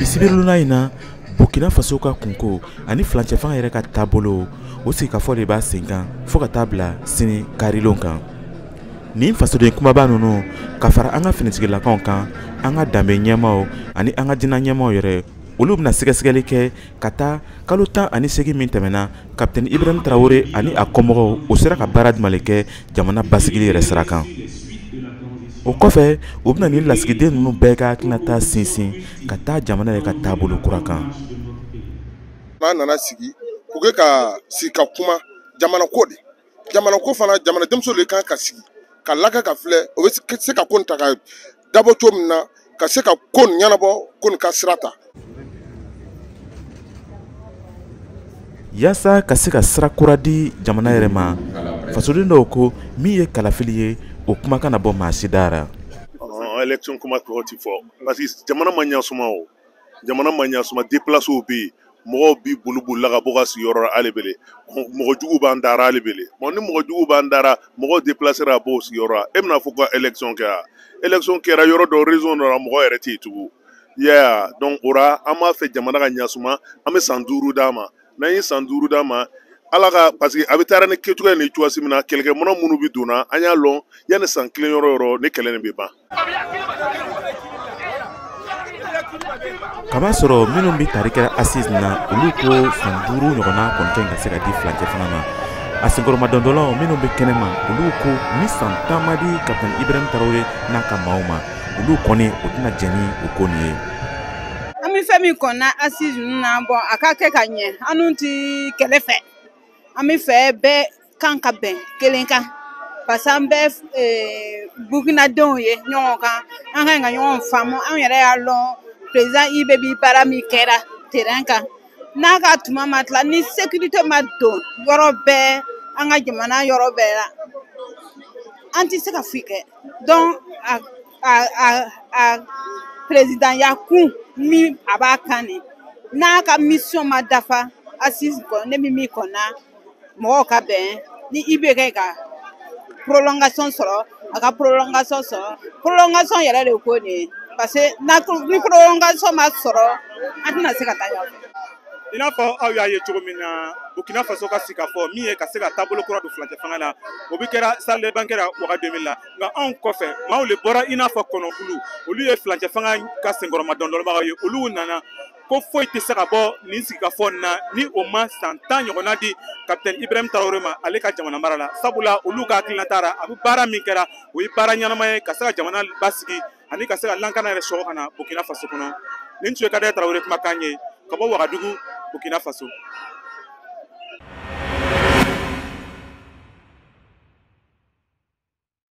Isibiruluna ina Burkina Faso ka kunko ani flancɛ fanga yɛrɛ ka taabolo o sigi ka fɔ de b'a sen kan fo ka taa bila sini karilon kan. Nin fasoden kumaba ninnu ka fara an ka finitigilakaw kan an ka danbe ɲɛmaaw ani an ka diinɛ ɲɛmaaw yɛrɛ olu bɛna sɛgɛsɛgɛli kɛ ka taa kalo 18 min tɛmɛna Capitaine Ibrahim Traoré ani a kɔmɔgɔw o sera ka baara jumɛn kɛ jamana basigili yɛrɛ sira kan. O kɔfɛ u bɛna ni lasigiden ninnu bɛɛ ka hakilinata sinsin ka taa jamana yɛrɛ ka taabolo kura kan. N'an nana sigi u kɛ ka sigi ka kuma jamana ko de, jamana ko fana jamana denmuso de kan ka sigi ka laka ka filɛ o bɛ se ka ko ta ka dabɔ cogo min na ka se ka ko ɲɛnabɔ ko nin ka sira ta. Yasa ka se ka sira kura di jamana yɛrɛ ma fasoden dɔw ko min ye kalafili ye o kuma kana bɔ maa si dara. Élection kuma tɔgɔ ti fɔ parce que jamana ma ɲa suma o jamana ma ɲa suma déplacés bɛ yen mɔgɔw bi boli ka bɔ ka sigiyɔrɔ la ale bele mɔgɔ jugu b'an dara ale bele ni mɔgɔ jugu b'an dara mɔgɔw déplacer a bɔ o sigiyɔrɔ la e bɛna fɔ ko élection kɛra élection kɛra yɔrɔ dɔ région dɔ la mɔgɔ yɛrɛ tɛ yen tugun yeah donc ora an b'a fɛ jamana ka ɲa suma an bɛ san 5 d'a ma n'an ye san 5 d'a ma ala ka parce que a bɛ taa ni kɛcogoya ni cogoya min na kɛlɛkɛminɛ minnu bɛ donna an y'a lɔn yanni san kelen yɔrɔ ni kɛlɛ nin bɛ ban. Kama sɔrɔ minnu bɛ tari kɛra assise na olu ko san 5 ɲɔgɔnna kɔni kɛ ka se ka di flancɛ fana ma. A senkɔrɔma dɔndɔlaw minnu bɛ kɛnɛma olu ko ni san 10 ma di Capitaine Ibrahim Traoré n'a ka maaw ma olu kɔni o tɛna jɛn ni o ko nin ye. An bɛ fɛn min kɔnna assise ninnu na bon a ka kɛ ka ɲɛ an dun ti kɛlɛ fɛ an bɛ fɛ bɛɛ kan ka bɛn kelen kan parce que an bɛɛ Burkinadenw ye ɲɔgɔn kan an kan ka ɲɔgɔn faamu an yɛrɛ y'a lɔn président IBB bi baara min kɛra terrain kan n'a ka tuma ma tila ni sécurité ma don yɔrɔ bɛɛ an ka jamana yɔrɔ bɛɛ la an tɛ se ka foyi kɛ donc a président ya kun min a b'a kan de n'a ka mission ma dafa assise kɔnɔ ne bɛ min kɔnna mɔgɔw ka bɛn ni IBB kɛ ka prolongation sɔrɔ a ka prolongation sɔrɔ prolongation yɛrɛ de ko nin ye parce que ni prolongation ma sɔrɔ an tɛna se ka taa ɲɔgɔn fɛ. I n'a fɔ aw y'a ye cogo min na Burkina Faso ka sigi ka fɔ min ye ka se ka taabolo kura don flancɛ fanga la o bɛ kɛra salle de banquet la wagati 2000 la nka anw kɔfɛ maaw le bɔra i n'a fɔ kɔnɔkulu olu ye flancɛ fanga ka senkɔrɔma dɔndɔnbagaw ye olu nana ko foyi tɛ se ka bɔ nin sigikafɔ nin na ni o ma san 10 ɲɔgɔnna di Capitaine Ibrahim Traoré ma ale ka jamana mara la sabula olu ka hakilinata la a bɛ baara min kɛra o ye baara ɲɛnama ye ka se ka jamana basigi ani ka se ka lankana yɛrɛ sɔgɔ ka na Burkina Faso kɔnɔ nin tun ye Kadaɲe Traoré kumakan ye ka bɔ Wagadugu Burkina Faso.